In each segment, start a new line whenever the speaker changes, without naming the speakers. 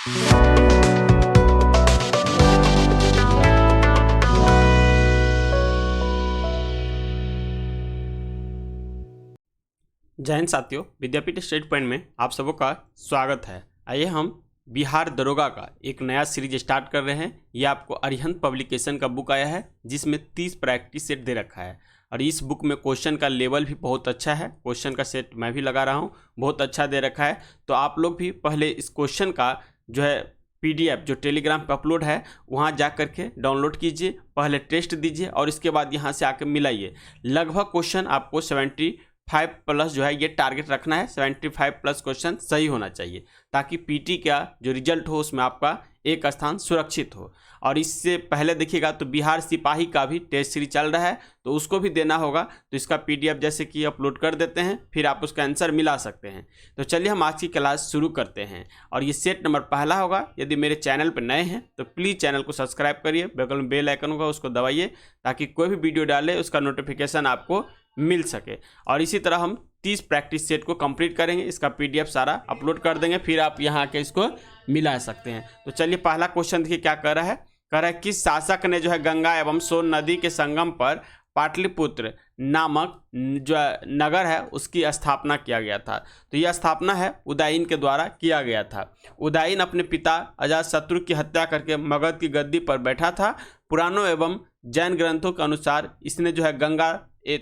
जय हिंद साथियों, विद्यापीठ study point में आप सबों का स्वागत है। आइए हम बिहार दरोगा का एक नया सीरीज स्टार्ट कर रहे हैं। ये आपको अरिहंत पब्लिकेशन का बुक आया है जिसमें 30 प्रैक्टिस सेट दे रखा है और इस बुक में क्वेश्चन का लेवल भी बहुत अच्छा है। क्वेश्चन का सेट मैं भी लगा रहा हूँ, बहुत अच्छा दे रखा है। तो आप लोग भी पहले इस क्वेश्चन का जो है PDF जो टेलीग्राम पे अपलोड है वहाँ जा करके डाउनलोड कीजिए, पहले टेस्ट दीजिए और इसके बाद यहाँ से आके मिलाइए। लगभग क्वेश्चन आपको 75+ जो है ये टारगेट रखना है। 75+ क्वेश्चन सही होना चाहिए ताकि PT का जो रिजल्ट हो उसमें आपका एक स्थान सुरक्षित हो। और इससे पहले देखिएगा तो बिहार सिपाही का भी टेस्ट सीरीज चल रहा है तो उसको भी देना होगा, तो इसका PDF जैसे कि अपलोड कर देते हैं, फिर आप उसका आंसर मिला सकते हैं। तो चलिए हम आज की क्लास शुरू करते हैं और ये सेट नंबर पहला होगा। यदि मेरे चैनल पर नए हैं तो प्लीज़ चैनल को सब्सक्राइब करिए, बगल में बेल आइकन होगा उसको दबाइए ताकि कोई भी वीडियो डाले उसका नोटिफिकेशन आपको मिल सके। और इसी तरह हम 30 प्रैक्टिस सेट को कंप्लीट करेंगे, इसका PDF सारा अपलोड कर देंगे, फिर आप यहाँ आके इसको मिला सकते हैं। तो चलिए पहला क्वेश्चन देखिए क्या कह रहा है। कह रहा है किस शासक ने जो है गंगा एवं सोन नदी के संगम पर पाटलिपुत्र नामक जो नगर है उसकी स्थापना किया गया था। तो यह स्थापना है उदयन के द्वारा किया गया था। उदयन अपने पिता अजातशत्रु की हत्या करके मगध की गद्दी पर बैठा था। पुराणों एवं जैन ग्रंथों के अनुसार इसने जो है गंगा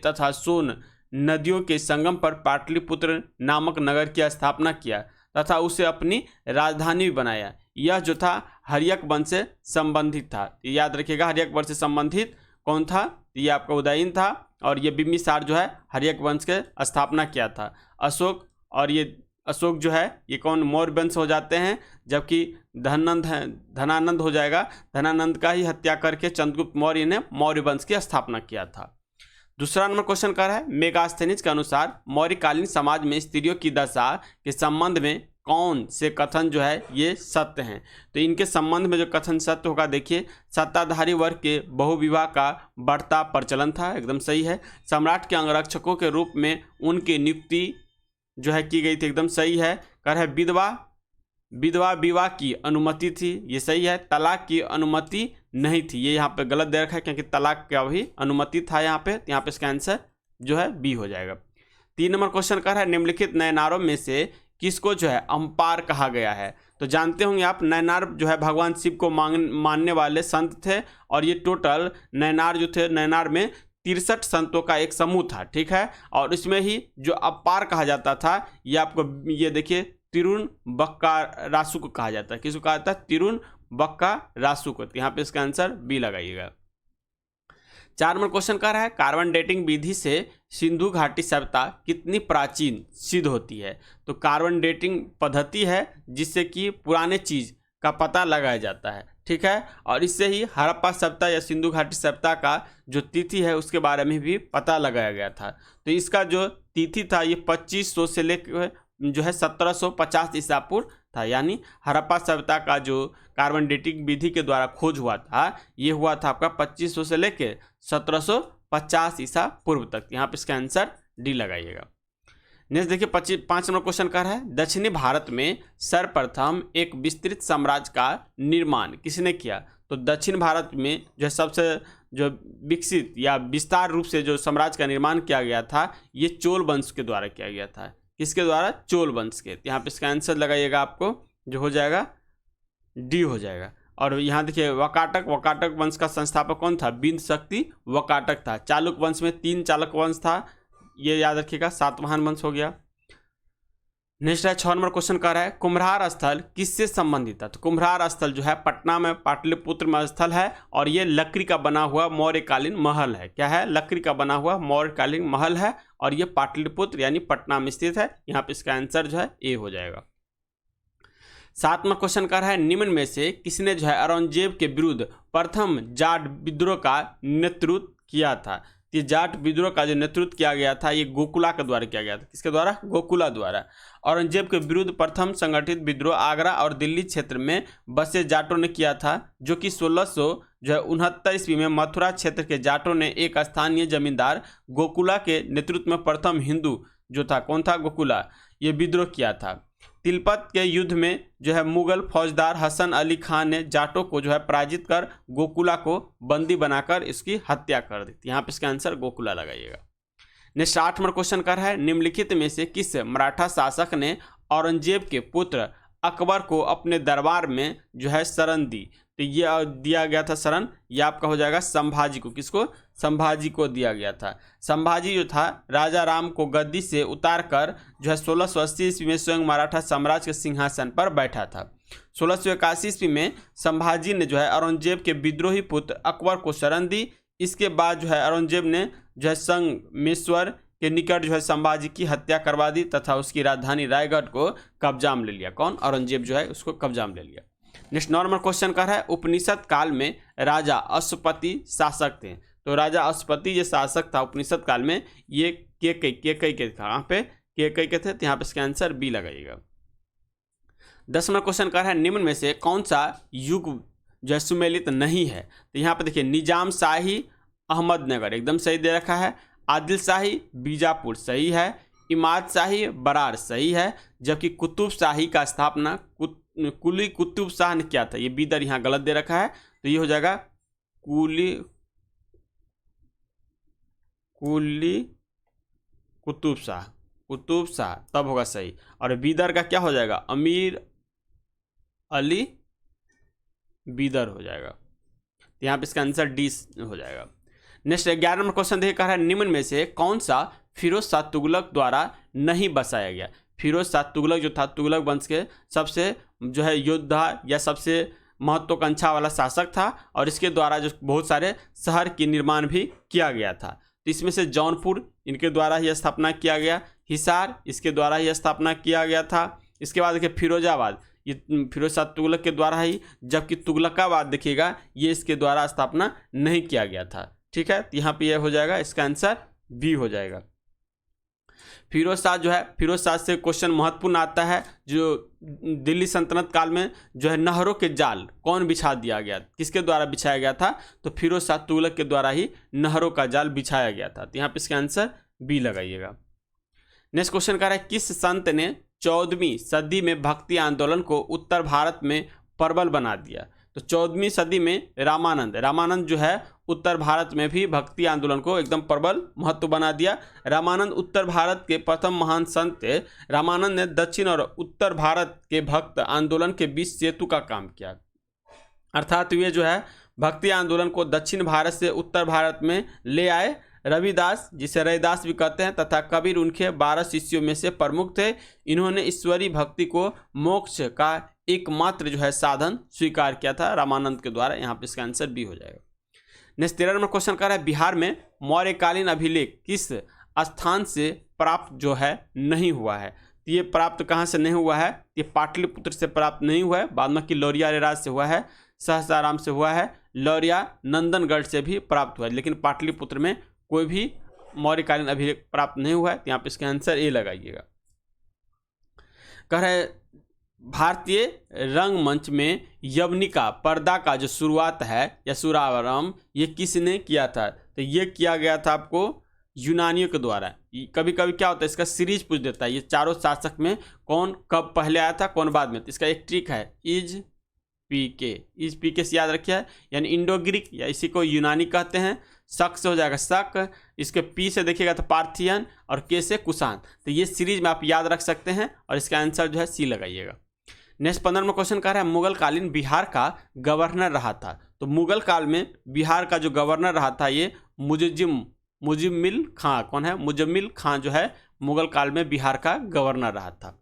तथा सोन नदियों के संगम पर पाटलिपुत्र नामक नगर की स्थापना किया तथा उसे अपनी राजधानी भी बनाया। यह जो था हर्यक वंश से संबंधित था। याद रखिएगा हर्यक वंश से संबंधित कौन था, ये आपका उदयन था और ये बिम्बिसार जो है हर्यक वंश के स्थापना किया था। अशोक और ये अशोक जो है ये कौन मौर्य वंश हो जाते हैं, जबकि धनानंद हो जाएगा। धनानंद का ही हत्या करके चंद्रगुप्त मौर्य ने मौर्य वंश की स्थापना किया था। दूसरा नंबर क्वेश्चन कर रहा है मेगास्थनीज के अनुसार मौर्यकालीन समाज में स्त्रियों की दशा के संबंध में कौन से कथन जो है ये सत्य हैं। तो इनके संबंध में जो कथन सत्य होगा देखिए, सत्ताधारी वर्ग के बहुविवाह का बढ़ता प्रचलन था, एकदम सही है। सम्राट के अंगरक्षकों के रूप में उनकी नियुक्ति जो है की गई थी, एकदम सही है। कर है विधवा विवाह की अनुमति थी, ये सही है। तलाक की अनुमति नहीं थी, ये यहाँ पे गलत दे रखा है क्योंकि तलाक का भी अनुमति था यहाँ पे इसका आंसर जो है B हो जाएगा। 3 नंबर क्वेश्चन कर रहा है निम्नलिखित नयनारों में से किसको जो है अम्पार कहा गया है। तो जानते होंगे आप नयनार जो है भगवान शिव को मानने वाले संत थे और ये टोटल नयनार जो थे, नयनार में 63 संतों का एक समूह था, ठीक है। और इसमें ही जो अपार कहा जाता था ये आपको ये देखिए तिरुनबक्कारासु को कहा जाता है। किसको कहा जाता है? तिरुनबक्कारासु को। यहाँ पे इसका आंसर B लगाइएगा। 4 नंबर क्वेश्चन कर रहा है कार्बन डेटिंग विधि से सिंधु घाटी सभ्यता कितनी प्राचीन सिद्ध होती है। तो कार्बन डेटिंग पद्धति है जिससे कि पुराने चीज का पता लगाया जाता है, ठीक है। और इससे ही हड़प्पा सभ्यता या सिंधु घाटी सभ्यता का जो तिथि है उसके बारे में भी पता लगाया गया था। तो इसका जो तिथि था ये 2500 से लेकर जो है 1750 ईसा पूर्व था। यानी हड़प्पा सभ्यता का जो कार्बन डेटिंग विधि के द्वारा खोज हुआ था ये हुआ था आपका 2500 से लेकर 1750 ईसा पूर्व तक। यहाँ पे इसका आंसर D लगाइएगा। नेक्स्ट देखिए 5 नंबर क्वेश्चन कर रहा है दक्षिणी भारत में सर्वप्रथम एक विस्तृत साम्राज्य का निर्माण किसने किया। तो दक्षिण भारत में जो सबसे जो विकसित या विस्तार रूप से जो साम्राज्य का निर्माण किया गया था ये चोल वंश के द्वारा किया गया था। किसके द्वारा? चोल वंश के। यहाँ पे इसका आंसर लगाइएगा, आपको जो हो जाएगा D हो जाएगा। और यहाँ देखिए वकाटक वंश का संस्थापक कौन था? बिंद शक्ति वकाटक था। चालुक्य वंश में 3 चालुक्य वंश था, ये याद रखिएगा। सातवाहन वंश हो गया। नेक्स्ट है 6 नंबर क्वेश्चन कर रहा है कुम्भरार स्थल किससे संबंधित था। तो कुम्भरार स्थल जो है पटना में पाटलिपुत्र में स्थल है और ये लकड़ी का बना हुआ मौर्यकालीन महल है। क्या है? लकड़ी का बना हुआ मौर्यकालीन महल है और ये पाटलिपुत्र यानी पटना में स्थित है। यहाँ पे इसका आंसर जो है A हो जाएगा। 7 नंबर क्वेश्चन कर रहा है निम्न में से किसने जो है औरंगजेब के विरुद्ध प्रथम जाट विद्रोह का नेतृत्व किया था। ये जाट विद्रोह का जो नेतृत्व किया गया था ये गोकुला के द्वारा किया गया था। किसके द्वारा? गोकुला द्वारा। औरंगजेब के विरुद्ध प्रथम संगठित विद्रोह आगरा और दिल्ली क्षेत्र में बसे जाटों ने किया था, जो कि 1669 ईस्वी में मथुरा क्षेत्र के जाटों ने एक स्थानीय जमींदार गोकुला के नेतृत्व में प्रथम हिंदू जो था कौन था? गोकुला, ये विद्रोह किया था। तिलपत के युद्ध में जो है मुगल फौजदार हसन अली खान ने जाटों को जो है पराजित कर गोकुला को बंदी बनाकर इसकी हत्या कर दी थी। यहाँ पे इसका आंसर गोकुला लगाइएगा। नेक्स्ट 8 नंबर क्वेश्चन कर रहा है, निम्नलिखित में से किस मराठा शासक ने औरंगजेब के पुत्र अकबर को अपने दरबार में जो है शरण दी? तो ये दिया गया था शरण, यह आपका हो जाएगा संभाजी को। किसको? संभाजी को दिया गया था। संभाजी जो था राजा राम को गद्दी से उतार कर जो है 1680 ईस्वी में स्वयं मराठा साम्राज्य के सिंहासन पर बैठा था। 1681 ईस्वी में संभाजी ने जो है औरंगजेब के विद्रोही पुत्र अकबर को शरण दी। इसके बाद जो है औरंगजेब ने जो है संगमेश्वर के निकट जो है संभाजी की हत्या करवा दी तथा उसकी राजधानी रायगढ़ को कब्जा में ले लिया। कौन? औरंगजेब जो है उसको कब्जा में ले लिया। नेक्स्ट 9 नंबर क्वेश्चन कर रहा है, उपनिषद काल में राजा अश्वपति शासक थे। तो राजा अश्वपति जो शासक था उपनिषद काल में, ये केकई के कहाँ पे? केकई के थे। तो यहाँ पे इसका आंसर बी लगाइएगा। 10 नंबर क्वेश्चन कर रहा है, निम्न में से कौन सा युग जो है सुमेलित नहीं है? तो यहाँ पे देखिए, निजाम शाही अहमदनगर एकदम सही दे रखा है, आदिल शाही बीजापुर सही है, इमाद शाही बरार सही है, जबकि कुतुब शाही का स्थापना कुली कुतुब शाह ने किया था। ये बीदर यहाँ गलत दे रखा है, तो ये हो जाएगा कुली कुतुब शाह तब होगा सही। और बीदर का क्या हो जाएगा? अमीर अली बीदर हो जाएगा। तो यहाँ पे इसका आंसर डी हो जाएगा। नेक्स्ट 11 नंबर क्वेश्चन देखिए, कह रहा है निम्न में से कौन सा फिरोज शाह तुगलक द्वारा नहीं बसाया गया? फिरोज शाह तुगलक जो था तुगलक वंश के सबसे जो है योद्धा या सबसे महत्वाकांक्षा वाला शासक था और इसके द्वारा जो बहुत सारे शहर की निर्माण भी किया गया था। तो इसमें से जौनपुर इनके द्वारा ही स्थापना किया गया, हिसार इसके द्वारा ही स्थापना किया गया था। इसके बाद देखिए फिरोजाबाद, ये फिरोज शाह तुगलक के द्वारा ही, जबकि तुगलकाबाद देखिएगा ये इसके द्वारा स्थापना नहीं किया गया था। ठीक है, तो यहाँ पे यह हो जाएगा, इसका आंसर बी हो जाएगा। फिरोज शाह जो है, फिरोज शाह से क्वेश्चन महत्वपूर्ण आता है, जो दिल्ली सल्तनत काल में जो है नहरों के जाल कौन बिछा दिया गया, किसके द्वारा बिछाया गया था? तो फिरोज शाह तुगलक के द्वारा ही नहरों का जाल बिछाया गया था। तो यहाँ पे इसका आंसर बी लगाइएगा। नेक्स्ट क्वेश्चन कह रहा है, किस संत ने 14वीं सदी में भक्ति आंदोलन को उत्तर भारत में प्रबल बना दिया? तो 14वीं सदी में रामानंद जो है उत्तर भारत में भी भक्ति आंदोलन को एकदम प्रबल महत्व बना दिया। रामानंद उत्तर भारत के प्रथम महान संत थे। रामानंद ने दक्षिण और उत्तर भारत के भक्त आंदोलन के बीच सेतु का काम किया, अर्थात वे जो है भक्ति आंदोलन को दक्षिण भारत से उत्तर भारत में ले आए। रविदास, जिसे रैदास भी कहते हैं, तथा कबीर उनके 12 शिष्यों में से प्रमुख थे। इन्होंने ईश्वरीय भक्ति को मोक्ष का एकमात्र जो है साधन स्वीकार किया था रामानंद के द्वारा। यहाँ पे इसका आंसर बी हो जाएगा। नेक्स्ट 13 नंबर क्वेश्चन कर रहा है, बिहार में मौर्यकालीन अभिलेख किस स्थान से प्राप्त जो है नहीं हुआ है? तो ये प्राप्त कहाँ से नहीं हुआ है? ये पाटलिपुत्र से प्राप्त नहीं हुआ है, बाद में कि लौरिया रेराज से हुआ है, सहसाराम से हुआ है, लौरिया नंदनगढ़ से भी प्राप्त हुआ है, लेकिन पाटलिपुत्र में कोई भी मौर्यकालीन अभिलेख प्राप्त नहीं हुआ है। तो यहाँ पे इसका आंसर ए लगाइएगा। कह रहे भारतीय रंगमंच में यवनिका पर्दा का जो शुरुआत है या शुभारंभ ये किसने किया था? तो ये किया गया था आपको यूनानियों के द्वारा। कभी कभी क्या होता है, इसका सीरीज पूछ देता है, ये चारों शासक में कौन कब पहले आया था कौन बाद में। तो इसका एक ट्रिक है, इज पी के से याद रखिए, यानी इंडो ग्रीक या इसी को यूनानी कहते हैं। शक से हो जाएगा शक, इसके पी से देखिएगा तो पार्थियन और के से कुषाण। तो ये सीरीज में आप याद रख सकते हैं और इसका आंसर जो है सी लगाइएगा। नेक्स्ट 15 में क्वेश्चन कह रहा है, मुगल कालीन बिहार का गवर्नर रहा था। तो मुगल काल में बिहार का जो गवर्नर रहा था ये मुजम्मिल खां। कौन है? मुजम्मिल खां जो है मुगल काल में बिहार का गवर्नर रहा था।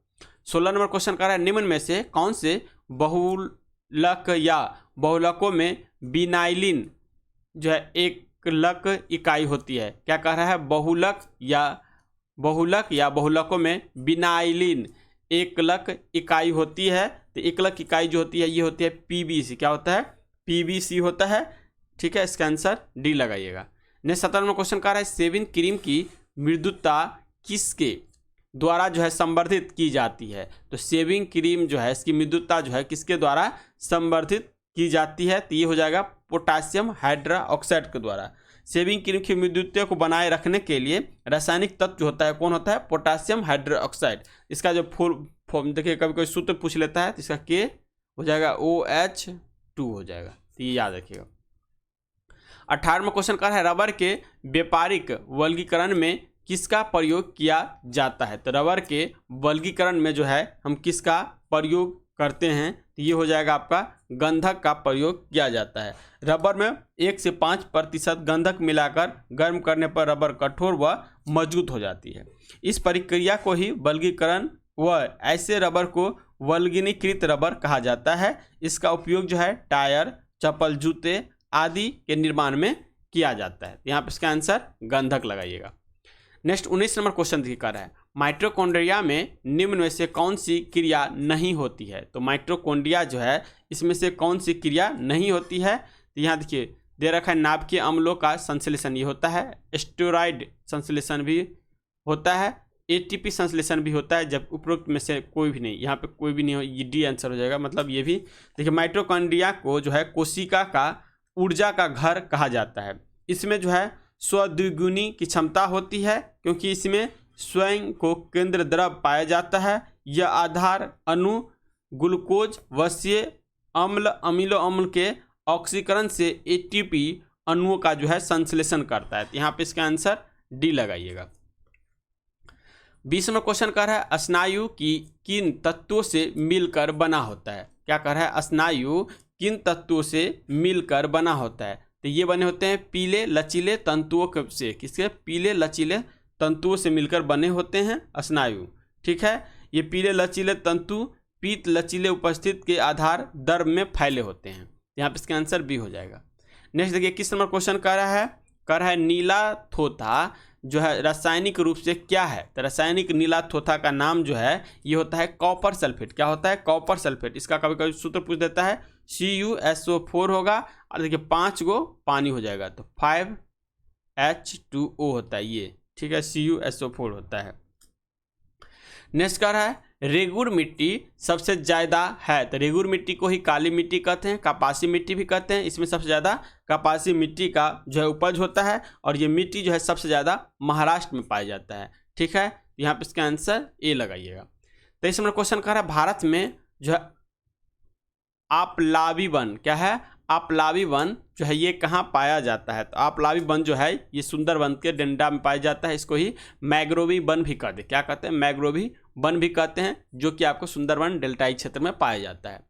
16 नंबर क्वेश्चन कह रहा है, निम्न में से कौन से बहुलक या बहुलकों में बिनाइलिन जो है एक लक इकाई होती है? क्या कह रहा है? बहुलक या बहुलकों में बिनाइलिन एकलक इकाई होती है। तो एकलक इकाई जो होती है ये होती है पीबीसी। क्या होता है? पीबीसी होता है। ठीक है, इसका आंसर डी लगाइएगा। नेक्स्ट 17 में क्वेश्चन कह रहा है, शेविंग क्रीम की मृदुता किसके द्वारा जो है संवर्धित की जाती है? तो शेविंग क्रीम जो है इसकी मृदुता जो है किसके द्वारा संवर्धित की जाती है? तो ये हो जाएगा पोटासियम हाइड्रोक्साइड के द्वारा। शेविंग क्रीम की मृदुता को बनाए रखने के लिए रासायनिक तत्व होता है, कौन होता है? Potassium hydroxide. इसका जो फॉर्म देखिए, कभी कोई सूत्र पूछ लेता है तो इसका के हो जाएगा OH2 हो जाएगा, तो ये याद रखिएगा। 18वां क्वेश्चन का है रबर के व्यापारिक वर्गीकरण में किसका प्रयोग किया जाता है। तो रबर के वर्गीकरण में जो है हम किसका प्रयोग करते हैं, तो ये हो जाएगा आपका गंधक का प्रयोग किया जाता है। रबर में 1 से 5% गंधक मिलाकर गर्म करने पर रबर कठोर व मजबूत हो जाती है। इस प्रक्रिया को ही वर्गीकरण व ऐसे रबर को वल्गनीकृत रबर कहा जाता है। इसका उपयोग जो है टायर, चप्पल, जूते आदि के निर्माण में किया जाता है। यहाँ पे इसका आंसर गंधक लगाइएगा। नेक्स्ट 19 नंबर क्वेश्चन दिखा रहा है माइटोकॉन्ड्रिया में निम्न में से कौन सी क्रिया नहीं होती है। तो माइटोकॉन्ड्रिया जो है इसमें से कौन सी क्रिया नहीं होती है, तो यहाँ देखिए दे रखा है नाभिकीय अम्लों का संश्लेषण ये होता है, स्टेरॉइड संश्लेषण भी होता है, ATP संश्लेषण भी होता है, जब उपरोक्त में से कोई भी नहीं, यहाँ पे कोई भी नहीं हो, ये डी आंसर हो जाएगा। मतलब ये भी देखिए माइटोकॉन्ड्रिया को जो है कोशिका का ऊर्जा का घर कहा जाता है। इसमें जो है स्वद्विगुणी की क्षमता होती है क्योंकि इसमें स्वयं को केंद्र द्रव पाया जाता है। यह आधार अणु ग्लूकोज, वसीय अम्ल, अमीनो अम्ल के ऑक्सीकरण से ATP अणुओं का जो है संश्लेषण करता है। यहाँ पे इसका आंसर डी लगाइएगा। 20वां क्वेश्चन कर रहा है स्नायु की किन तत्वों से मिलकर बना होता है। क्या कर रहा है, स्नायु किन तत्वों से मिलकर बना होता है। तो ये बने होते हैं पीले लचीले तंतुओं से, किसके, पीले लचीले तंतुओं से मिलकर बने होते हैं स्नायु। ठीक है, ये पीले लचीले तंतु पीत लचीले उपस्थित के आधार दर्भ में फैले होते हैं। यहाँ पे इसका आंसर बी हो जाएगा। नेक्स्ट देखिए 21 नंबर क्वेश्चन कर रहा है नीला थोथा जो है रासायनिक रूप से क्या है। तो रासायनिक नीला थोथा का नाम जो है ये होता है कॉपर सल्फेट। क्या होता है, कॉपर सल्फेट। इसका कभी कभी सूत्र पूछ देता है CuSO4 होगा और देखिए 5 गो पानी हो जाएगा तो 5H2O होता है ये। ठीक है, CuSO4 होता है। नेक्स्ट कह रहा है रेगुर मिट्टी सबसे ज़्यादा है। तो रेगुर मिट्टी को ही काली मिट्टी कहते हैं, कपासी मिट्टी भी कहते हैं। इसमें सबसे ज़्यादा कपासी मिट्टी का जो है उपज होता है और ये मिट्टी जो है सबसे ज़्यादा महाराष्ट्र में पाया जाता है। ठीक है, यहाँ पे इसका आंसर ए लगाइएगा। 23 नंबर क्वेश्चन कह रहा है भारत में जो है आपलावी वन, क्या है, आपलावी वन जो है ये कहाँ पाया जाता है। तो आपलावी वन जो है ये सुंदरवन के डंडा में पाया जाता है। इसको ही मैग्रोवी वन भी कहते हैं। क्या कहते हैं, मैग्रोवी वन भी कहते हैं, जो कि आपको सुंदरवन डेल्टाई क्षेत्र में पाया जाता है।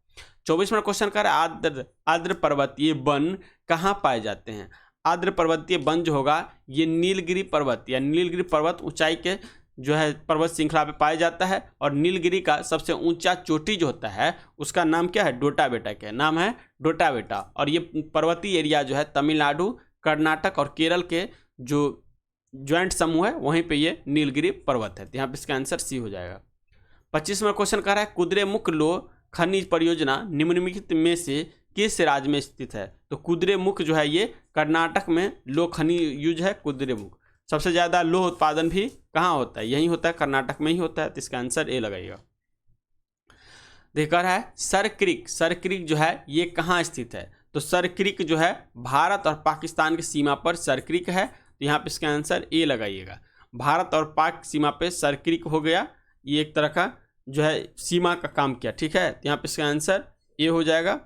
24 नंबर क्वेश्चन कर आर्द्र पर्वतीय वन कहाँ पाए जाते हैं। आर्द्र पर्वतीय वन जो होगा ये नीलगिरी पर्वत या नीलगिरी पर्वत ऊंचाई के जो है पर्वत श्रृंखला पे पाया जाता है। और नीलगिरी का सबसे ऊंचा चोटी जो होता है उसका नाम क्या है, डोटा बेटा। क्या नाम है, डोटा बेटा। और ये पर्वतीय एरिया जो है तमिलनाडु, कर्नाटक और केरल के जो ज्वाइंट समूह है वहीं पे ये नीलगिरी पर्वत है। तो यहाँ पे इसका आंसर सी हो जाएगा। 25 नंबर क्वेश्चन कह रहा है कुद्रेमुख लोह खनिज परियोजना निम्नलिखित में से किस राज्य में स्थित है। तो कुद्रेमुख जो है ये कर्नाटक में लोह खनिज है कुद्रेमुख। सबसे ज़्यादा लोह उत्पादन भी कहाँ होता है, यही होता है, कर्नाटक में ही होता है। तो इसका आंसर ए लगाइएगा। देखा रहा है सर क्रीक जो है ये कहाँ स्थित है। तो सर क्रीक जो है भारत और पाकिस्तान की सीमा पर सर क्रीक है। तो यहाँ पे इसका आंसर ए लगाइएगा। भारत और पाक सीमा पे सर क्रीक हो गया, ये एक तरह का जो है सीमा का काम किया। ठीक है, तो यहाँ पे इसका आंसर ए हो जाएगा।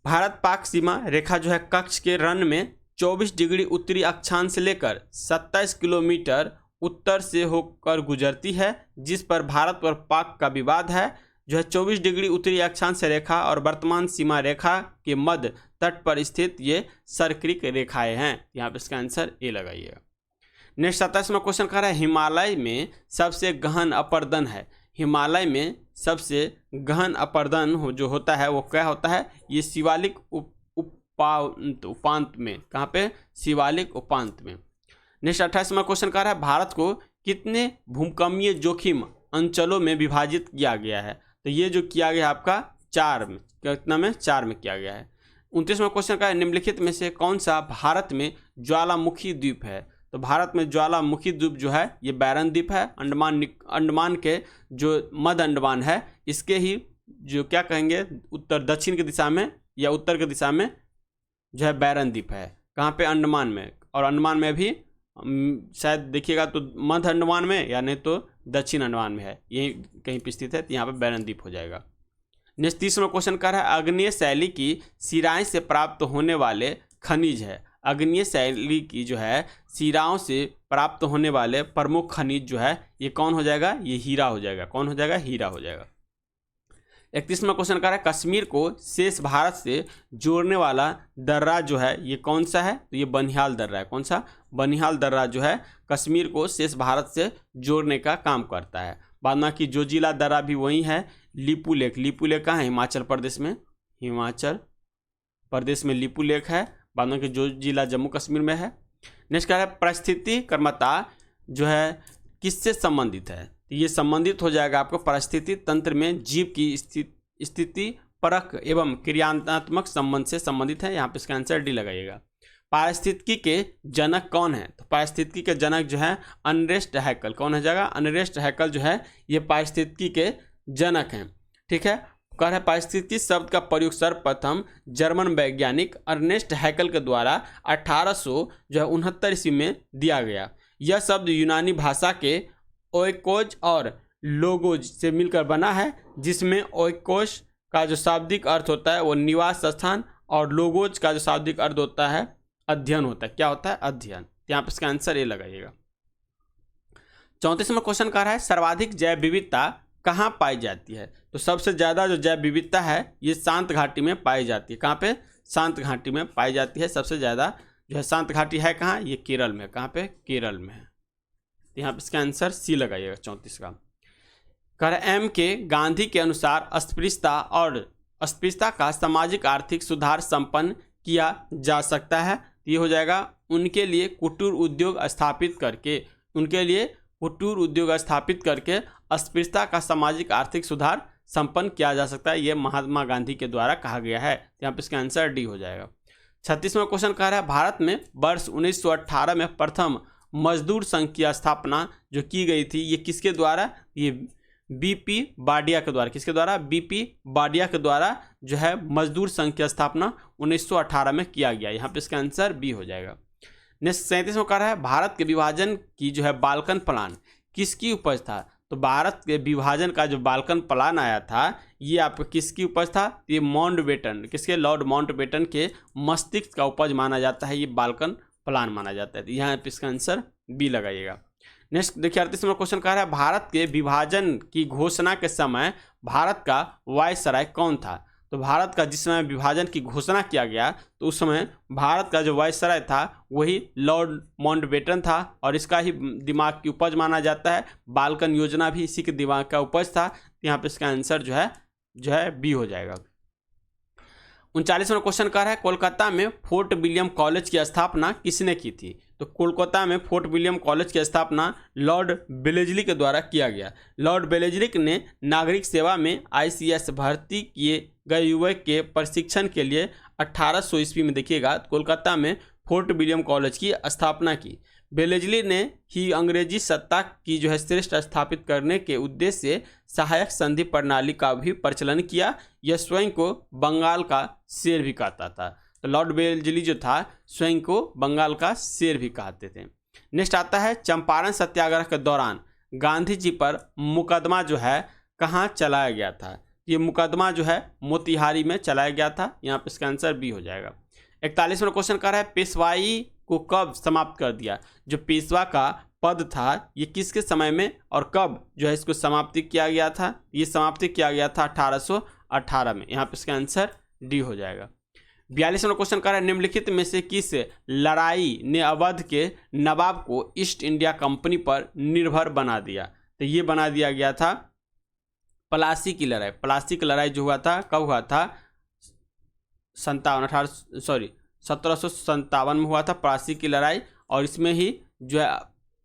भारत पाक सीमा रेखा जो है कक्ष के रन में 24 डिग्री उत्तरी अक्षांश से लेकर 27 किलोमीटर उत्तर से होकर गुजरती है, जिस पर भारत और पाक का विवाद है। जो है 24 डिग्री उत्तरी अक्षांश रेखा और वर्तमान सीमा रेखा के मध्य तट पर स्थित ये सरक्रिक रेखाएं हैं। यहाँ पे इसका आंसर ए लगाइएगा। नेक्स्ट 27वां क्वेश्चन कह रहा है हिमालय में सबसे गहन अपर्दन है। हिमालय में सबसे गहन अपर्दन जो होता है वो क्या होता है, ये शिवालिक उपांत में। कहाँ पे, शिवालिक उपांत में। नेक्स्ट 28वां क्वेश्चन कह रहा है भारत को कितने भूकंपीय जोखिम अंचलों में विभाजित किया गया है। तो ये जो किया गया आपका 4 में, कितना में, 4 में किया गया है। 29वां क्वेश्चन का निम्नलिखित में से कौन सा भारत में ज्वालामुखी द्वीप है। तो भारत में ज्वालामुखी द्वीप जो है ये बैरन द्वीप है। अंडमान के जो मध्य अंडमान है इसके ही जो क्या कहेंगे उत्तर दक्षिण की दिशा में या उत्तर की दिशा में जो है बैरन द्वीप है। कहाँ पे, अंडमान में। और अंडमान में भी शायद देखिएगा तो मध्य अंडमान में या नहीं तो दक्षिण अंडमान में है, यही कहीं पर स्थित है, तो यहाँ पर बैरन द्वीप हो जाएगा। नेक्स्ट 30वां क्वेश्चन कर रहा है आग्नेय शैली की सिराएं से प्राप्त होने वाले खनिज है। आग्नेय शैली की जो है सिराओं से प्राप्त होने वाले प्रमुख खनिज जो है ये कौन हो जाएगा, ये हीरा हो जाएगा। कौन हो जाएगा, हीरा हो जाएगा। 31वां क्वेश्चन कर रहा है कश्मीर को शेष भारत से जोड़ने वाला दर्रा जो है ये कौन सा है, तो ये बनिहाल दर्रा है। कौन सा, बनिहाल दर्रा जो है कश्मीर को शेष भारत से जोड़ने का काम करता है। बाद में कि जोजिला दर्रा भी वही है। लिपू लेक, लिपू लेक कहाँ है, हिमाचल प्रदेश में, हिमाचल प्रदेश में लिपू लेक है। बाद में कि जोजिला जम्मू कश्मीर में है। नेक्स्ट कह रहा है परिस्थिति कर्मता जो है किससे संबंधित है, तो ये संबंधित हो जाएगा आपको परिस्थिति तंत्र में जीव की स्थिति परक एवं क्रियात्मक संबंध से संबंधित है। यहाँ पे इसका आंसर डी लगाइएगा। पारिस्थितिकी के जनक कौन है, तो पारिस्थितिकी के जनक जो है अनरेस्ट हैकल। कौन हो जाएगा, अनरेस्ट हैकल जो है ये पारिस्थितिकी के जनक हैं। ठीक है, कह रहा है पारिस्थितिकी शब्द का प्रयोग सर्वप्रथम जर्मन वैज्ञानिक अर्नेस्ट हैकल के द्वारा 1869 ईस्वी में दिया गया। यह शब्द यूनानी भाषा के ओइकोज और लोगोज से मिलकर बना है, जिसमें ओइकोज का जो शाब्दिक अर्थ होता है वो निवास स्थान और लोगोज का जो शाब्दिक अर्थ होता है अध्ययन होता है। क्या होता है, अध्ययन। यहाँ पर इसका आंसर ए लगाइएगा। 34वां क्वेश्चन कह रहा है सर्वाधिक जैव विविधता कहाँ पाई जाती है, तो सबसे ज़्यादा जो जैव विविधता है ये शांत घाटी में पाई जाती है। कहाँ पे, शांत घाटी में पाई जाती है। सबसे ज़्यादा जो है शांत घाटी है कहाँ, ये केरल में। कहाँ पे, केरल में है। तो यहाँ पे इसका आंसर सी लगाइएगा 34 का। कर एम के गांधी के अनुसार अस्पृश्यता और अस्पृश्यता का सामाजिक आर्थिक सुधार संपन्न किया जा सकता है। ये हो जाएगा उनके लिए कुटीर उद्योग स्थापित करके, उनके लिए कुटीर उद्योग स्थापित करके अस्पृश्यता का सामाजिक आर्थिक सुधार संपन्न किया जा सकता है। ये महात्मा गांधी के द्वारा कहा गया है। यहाँ पे इसका आंसर डी हो जाएगा। 36वां क्वेश्चन कह रहा है भारत में वर्ष 1918 में प्रथम मजदूर संघ की स्थापना जो की गई थी ये किसके द्वारा, ये बीपी बाडिया के द्वारा। किसके द्वारा, बीपी बाडिया के द्वारा जो है मजदूर संघ की स्थापना 1918 में किया गया। यहाँ पे इसका आंसर बी हो जाएगा। नेक्स्ट 37वां कह रहा है भारत के विभाजन की जो है बाल्कन प्लान किसकी उपज था, तो भारत के विभाजन का जो बाल्कन प्लान आया था ये आपका किसकी उपज था, ये माउंटबेटन, किसके, लॉर्ड माउंटबेटन के मस्तिष्क का उपज माना जाता है। ये बाल्कन प्लान माना जाता है। तो यहाँ पे इसका आंसर बी लगाइएगा। नेक्स्ट देखिए 38वां क्वेश्चन कह रहा है भारत के विभाजन की घोषणा के समय भारत का वायसराय कौन था, तो भारत का जिस समय विभाजन की घोषणा किया गया तो उस समय भारत का जो वायसराय था वही लॉर्ड माउंटबेटन था और इसका ही दिमाग की उपज माना जाता है। बाल्कन योजना भी इसी के दिमाग का उपज था। यहाँ पे इसका आंसर जो है बी हो जाएगा। 39वां क्वेश्चन कह रहा है कोलकाता में फोर्ट विलियम कॉलेज की स्थापना किसने की थी, तो कोलकाता में फोर्ट विलियम कॉलेज की स्थापना लॉर्ड बेलेजली के द्वारा किया गया। लॉर्ड बेलेजली ने नागरिक सेवा में ICS भर्ती किए गए युवक के प्रशिक्षण के लिए 1800 ईस्वी में देखिएगा कोलकाता में फोर्ट विलियम कॉलेज की स्थापना की। बेलेजली ने ही अंग्रेजी सत्ता की जो है श्रेष्ठ स्थापित करने के उद्देश्य से सहायक संधि प्रणाली का भी प्रचलन किया। यह स्वयं को बंगाल का शेर भी कहता था। तो लॉर्ड बेलेजली जो था स्वयं को बंगाल का शेर भी कहते थे। नेक्स्ट आता है चंपारण सत्याग्रह के दौरान गांधी जी पर मुकदमा जो है कहाँ चलाया गया था, ये मुकदमा जो है मोतिहारी में चलाया गया था। यहाँ पे इसका आंसर बी हो जाएगा। 41वां क्वेश्चन कर रहा है पेशवाई को कब समाप्त कर दिया, जो पेशवा का पद था ये किसके समय में और कब जो है इसको समाप्ति किया गया था, ये समाप्ति किया गया था 1818 में। यहाँ पे इसका आंसर डी हो जाएगा। 42वां क्वेश्चन कर रहा है निम्नलिखित में से किस लड़ाई ने अवध के नवाब को ईस्ट इंडिया कंपनी पर निर्भर बना दिया, तो ये बना दिया गया था प्लासी की लड़ाई। प्लासी की लड़ाई जो हुआ था कब हुआ था, 1757 में हुआ था प्लासी की लड़ाई और इसमें ही जो है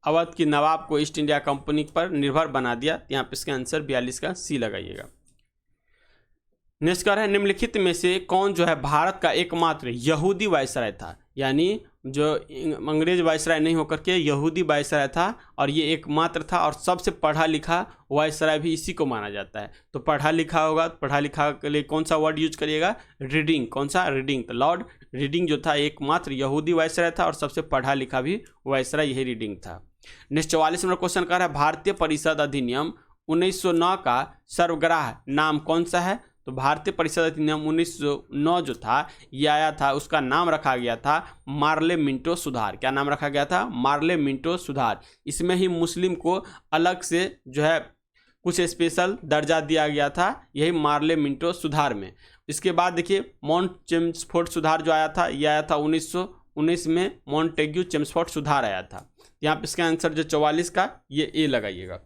अवध की नवाब को ईस्ट इंडिया कंपनी पर निर्भर बना दिया। यहाँ पे इसका आंसर 42 का सी लगाइएगा। नेक्स्ट कर है निम्नलिखित में से कौन जो है भारत का एकमात्र यहूदी वायसराय था, यानी जो अंग्रेज वायसराय नहीं होकर के यहूदी वायसराय था और ये एकमात्र था और सबसे पढ़ा लिखा वायसराय भी इसी को माना जाता है। तो पढ़ा लिखा होगा, पढ़ा लिखा के लिए कौन सा वर्ड यूज करिएगा, रीडिंग। कौन सा, रीडिंग। तो लॉर्ड रीडिंग जो था एकमात्र यहूदी वायसराय था और सबसे पढ़ा लिखा भी वायसराय यही रीडिंग था। नेक्स्ट 44 नंबर क्वेश्चन कर रहा है भारतीय परिषद अधिनियम 1909 का सर्वग्राह नाम कौन सा है? तो भारतीय परिषद अधिनियम 1909 जो था ये आया था, उसका नाम रखा गया था मार्ले मिंटो सुधार। क्या नाम रखा गया था? मार्ले मिंटो सुधार। इसमें ही मुस्लिम को अलग से जो है कुछ स्पेशल दर्जा दिया गया था, यही मार्ले मिंटो सुधार में। इसके बाद देखिए माउंट चेम्सफोर्ड सुधार जो आया था, ये आया था 1919 में मॉन्टेग्यू चेम्सफोर्ड सुधार आया था। यहाँ पे इसका आंसर जो 44 का ये ए लगाइएगा।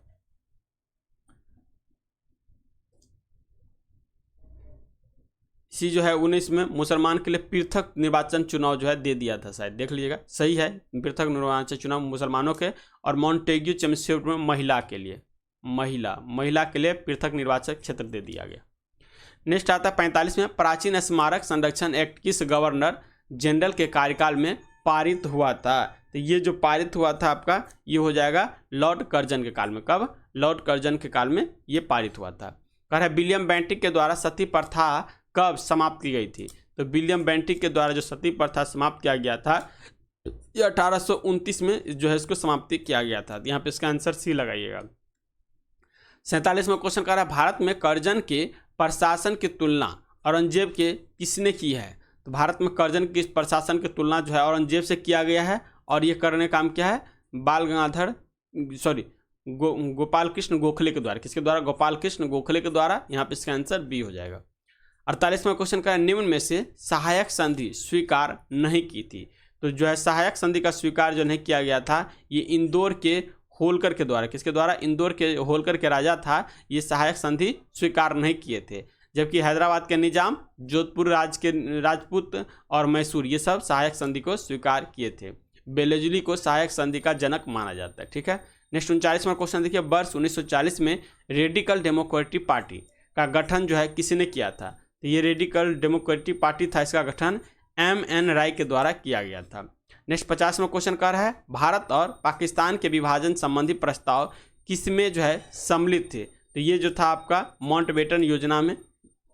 इसी जो है 19 में मुसलमान के लिए पृथक निर्वाचन चुनाव जो है दे दिया था, शायद देख लीजिएगा, सही है। पृथक निर्वाचन चुनाव मुसलमानों के, और मॉन्टेग्यू चेम्सफोर्ड में महिला के लिए, महिला के लिए पृथक निर्वाचन क्षेत्र दे दिया गया। नेक्स्ट आता है 45 में, प्राचीन स्मारक संरक्षण एक्ट किस गवर्नर जनरल के कार्यकाल में पारित हुआ था? तो ये जो पारित हुआ था आपका ये हो जाएगा लॉर्ड कर्जन के काल में। कब? लॉर्ड कर्जन के काल में ये पारित हुआ था। कह रहा है विलियम बेंटिक के द्वारा सती प्रथा कब समाप्त की गई थी? तो विलियम बेंटिक के द्वारा जो सती प्रथा समाप्त किया गया था ये 1829 में जो है इसको समाप्ति किया गया था। यहाँ पे इसका आंसर सी लगाइएगा। 47 में क्वेश्चन कर रहा है भारत में कर्जन के प्रशासन की तुलना औरंगजेब के किसने की है? तो भारत में कर्जन के प्रशासन की तुलना जो है औरंगजेब से किया गया है, और ये करने काम क्या है? गोपाल कृष्ण गोखले के द्वारा। किसके द्वारा? गोपाल कृष्ण गोखले के द्वारा। यहाँ पे इसका आंसर बी हो जाएगा। 48 में क्वेश्चन का निम्न में से सहायक संधि स्वीकार नहीं की थी? तो जो है सहायक संधि का स्वीकार जो नहीं किया गया था ये इंदौर के होलकर के द्वारा। किसके द्वारा? इंदौर के होलकर के राजा था, ये सहायक संधि स्वीकार नहीं किए थे। जबकि हैदराबाद के निजाम, जोधपुर राजपूत और मैसूर ये सब सहायक संधि को स्वीकार किए थे। बेलजुली को सहायक संधि का जनक माना जाता है। ठीक है। नेक्स्ट 39वां क्वेश्चन देखिए, वर्ष 1940 में रेडिकल डेमोक्रेटिक पार्टी का गठन जो है किसने किया था? तो ये रेडिकल डेमोक्रेटिक पार्टी था, इसका गठन M.N. राय के द्वारा किया गया था। नेक्स्ट 50वां क्वेश्चन कर रहा है भारत और पाकिस्तान के विभाजन संबंधी प्रस्ताव किसमें जो है सम्मिलित थे? तो ये जो था आपका माउंटबेटन योजना में,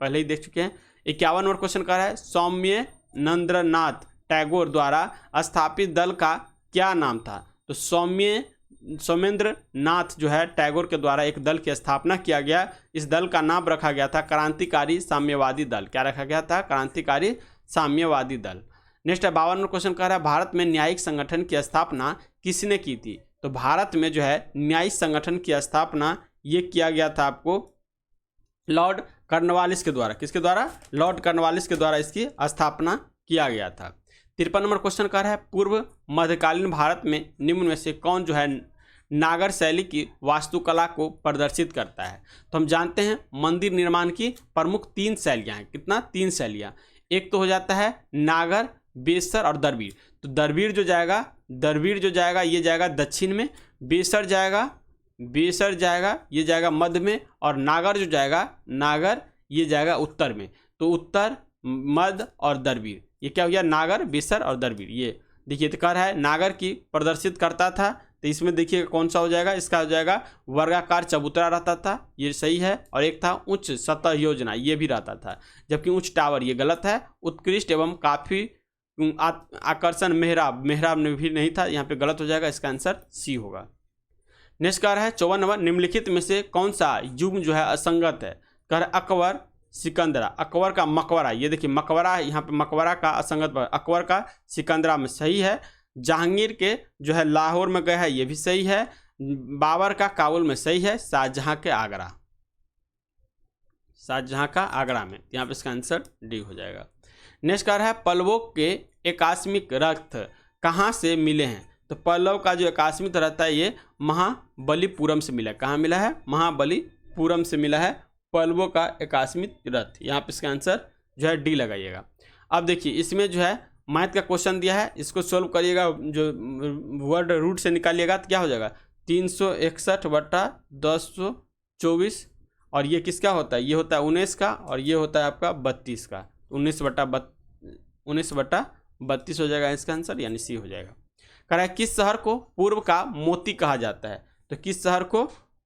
पहले ही देख चुके हैं। 51वां नंबर क्वेश्चन कर रहा है सौम्येंद्रनाथ टैगोर द्वारा स्थापित दल का क्या नाम था? तो सौमेंद्र नाथ जो है टैगोर के द्वारा एक दल की स्थापना किया गया। इस दल का नाम रखा गया था क्रांतिकारी साम्यवादी दल। क्या रखा गया था? क्रांतिकारी साम्यवादी दल। नेक्स्ट 52वां नंबर क्वेश्चन कह रहा है भारत में न्यायिक संगठन की स्थापना किसने की थी? तो भारत में जो है न्यायिक संगठन की स्थापना ये किया गया था आपको लॉर्ड कॉर्नवालिस के द्वारा। किसके द्वारा? लॉर्ड कॉर्नवालिस के द्वारा इसकी स्थापना किया गया था। 53 नंबर क्वेश्चन कर रहा है पूर्व मध्यकालीन भारत में निम्न में से कौन जो है नागर शैली की वास्तुकला को प्रदर्शित करता है? तो हम जानते हैं मंदिर निर्माण की प्रमुख 3 शैलियाँ हैं। कितना? 3 शैलियाँ। एक तो हो जाता है नागर, बेसर और दरबीर। तो दरबीर जो जाएगा ये जाएगा दक्षिण में, बेसर जाएगा ये जाएगा मध्य में, और नागर जो जाएगा ये जाएगा उत्तर में। तो उत्तर, मध्य और दरबीर, ये क्या हो गया? नागर, बेसर और दरबीर। ये देखिए तो कह रहा है नागर की प्रदर्शित करता था, तो इसमें देखिए कौन सा हो जाएगा? इसका हो जाएगा वर्गाकार चबूतरा रहता था, ये सही है। और एक था उच्च सतह योजना, ये भी रहता था। जबकि उच्च टावर ये गलत है। उत्कृष्ट एवं काफी आकर्षण मेहराब में भी नहीं था, यहाँ पे गलत हो जाएगा। इसका आंसर सी होगा। नेक्स्ट कह रहा है 54 नंबर निम्नलिखित में से कौन सा युग जो है असंगत है? कह रहा है अकबर सिकंदरा। अकबर का मकबरा, ये देखिए मकबरा, यहाँ पे मकबरा का असंगत। अकबर का सिकंदरा में सही है। जहांगीर के जो है लाहौर में गए हैं, ये भी सही है। बाबर का काबुल में सही है। शाहजहां का आगरा में, यहाँ पे इसका आंसर डी हो जाएगा। नेक्स्ट कह रहा है पल्लवों के एकास्मिक रथ कहाँ से मिले हैं? तो पल्लव का जो एकास्मिक रहता है ये महाबलीपुरम से मिला है। कहाँ मिला है? महाबलीपुरम से मिला है पल्लवों का एकास्मिक रथ। यहाँ पे इसका आंसर जो है डी लगाइएगा। अब देखिए इसमें जो है मैथ का क्वेश्चन दिया है, इसको सोल्व करिएगा, जो वर्ड रूट से निकालिएगा तो क्या हो जाएगा? 361/1024, और ये किसका होता है? ये होता है 19 का, और ये होता है आपका 32 का। 19/32 हो जाएगा इसका आंसर, यानी सी हो जाएगा। कह रहा है किस शहर को पूर्व का मोती कहा जाता है? तो किस शहर को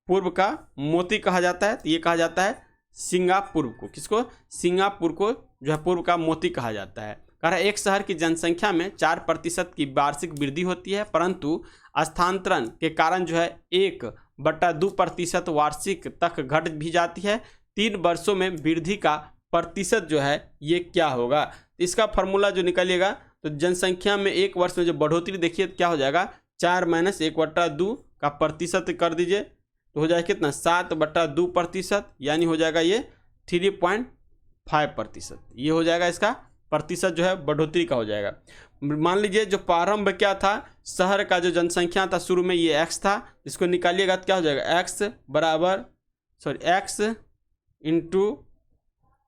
पूर्व का मोती कहा जाता है? तो ये कहा जाता है सिंगापुर को। किसको? सिंगापुर को जो है पूर्व का मोती कहा जाता है। कह रहा है एक शहर की जनसंख्या में 4% की वार्षिक वृद्धि होती है, परंतु स्थानांतरण के कारण जो है 1/2% वार्षिक तक घट भी जाती है। 3 वर्षों में वृद्धि का प्रतिशत जो है ये क्या होगा? इसका फॉर्मूला जो निकलेगा तो जनसंख्या में 1 वर्ष में जो बढ़ोतरी देखिए क्या हो जाएगा, 4 - 1/2 का प्रतिशत कर दीजिए तो हो जाएगा कितना, 7/2%, यानी हो जाएगा ये 3.5%। ये हो जाएगा इसका प्रतिशत जो है बढ़ोतरी का हो जाएगा। मान लीजिए जो प्रारंभ क्या था, शहर का जो जनसंख्या था शुरू में ये x था, इसको निकालिएगा तो क्या हो जाएगा, x ×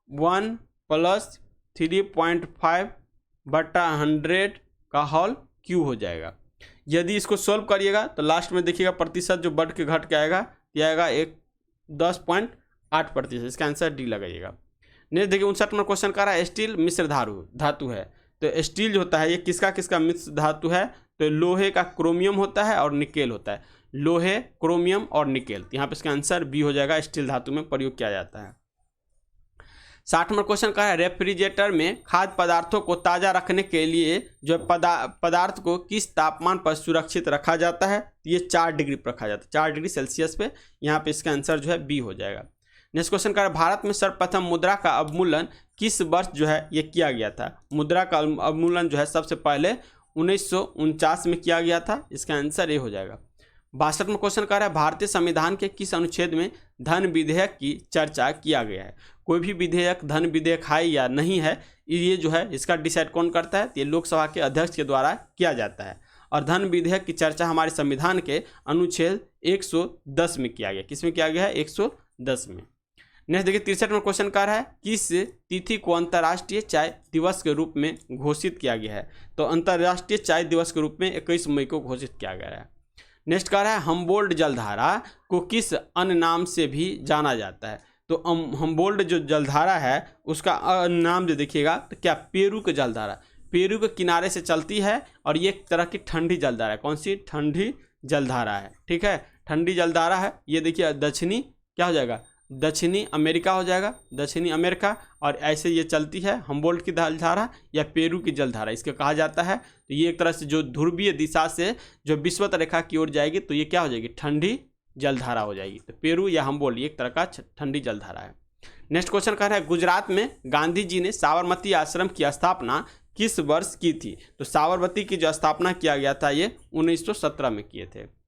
1 + 3.5/100 का होल क्यू हो जाएगा। यदि इसको सोल्व करिएगा तो लास्ट में देखिएगा प्रतिशत जो बढ़ के घट के आएगा, ये आएगा 10.8%। इसका आंसर डी लगाइएगा। नेक्स्ट देखिए 59 नंबर क्वेश्चन का रहा है स्टील मिश्र धातु है। तो स्टील जो होता है ये किसका किसका मिश्र धातु है? तो लोहे का क्रोमियम होता है और निकेल होता है। लोहे, क्रोमियम और निकेल। तो यहाँ पे इसका आंसर बी हो जाएगा, स्टील धातु में प्रयोग किया जाता है। 60 नंबर क्वेश्चन का है रेफ्रिजरेटर में खाद्य पदार्थों को ताज़ा रखने के लिए जो पदार्थ को किस तापमान पर सुरक्षित रखा जाता है? ये 4 डिग्री पर रखा जाता है, 4 डिग्री सेल्सियस पे। यहाँ पे इसका आंसर जो है बी हो जाएगा। नेक्स्ट क्वेश्चन का है भारत में सर्वप्रथम मुद्रा का अवमूल्यन किस वर्ष जो है ये किया गया था? मुद्रा का अवमूल्यन जो है सबसे पहले 1949 में किया गया था। इसका आंसर ए हो जाएगा। 62 में क्वेश्चन कर रहा है भारतीय संविधान के किस अनुच्छेद में धन विधेयक की चर्चा किया गया है? कोई भी विधेयक धन विधेयक है या नहीं है, ये जो है इसका डिसाइड कौन करता है? ये लोकसभा के अध्यक्ष के द्वारा किया जाता है। और धन विधेयक की चर्चा हमारे संविधान के अनुच्छेद 110 में किया गया। किस में किया गया है? 110 में। नेक्स्ट देखिए 63 में क्वेश्चन कर रहा है किस तिथि को अंतर्राष्ट्रीय चाय दिवस के रूप में घोषित किया गया है? तो अंतर्राष्ट्रीय चाय दिवस के रूप में 21 मई को घोषित किया गया है। नेक्स्ट कह रहा है हम्बोल्ट जलधारा को किस अन्य नाम से भी जाना जाता है? तो हम्बोल्ट जो जलधारा है उसका नाम जो देखिएगा तो क्या, पेरू की जलधारा। पेरू के किनारे से चलती है और ये एक तरह की ठंडी जलधारा है। कौन सी? ठंडी जलधारा है। ठीक है, ठंडी जलधारा है। ये देखिए दक्षिणी क्या हो जाएगा, दक्षिणी अमेरिका हो जाएगा, दक्षिणी अमेरिका। और ऐसे ये चलती है हम्बोल्ट की जलधारा या पेरू की जलधारा इसको कहा जाता है। तो ये एक तरह से जो ध्रुवीय दिशा से जो विषुवत रेखा की ओर जाएगी तो ये क्या हो जाएगी, ठंडी जलधारा हो जाएगी। तो पेरू या हम्बोल्ट ये एक तरह का ठंडी जलधारा है। नेक्स्ट क्वेश्चन कह रहा है गुजरात में गांधी जी ने साबरमती आश्रम की स्थापना किस वर्ष की थी? तो साबरमती की जो स्थापना किया गया था ये 1917 में किए थे।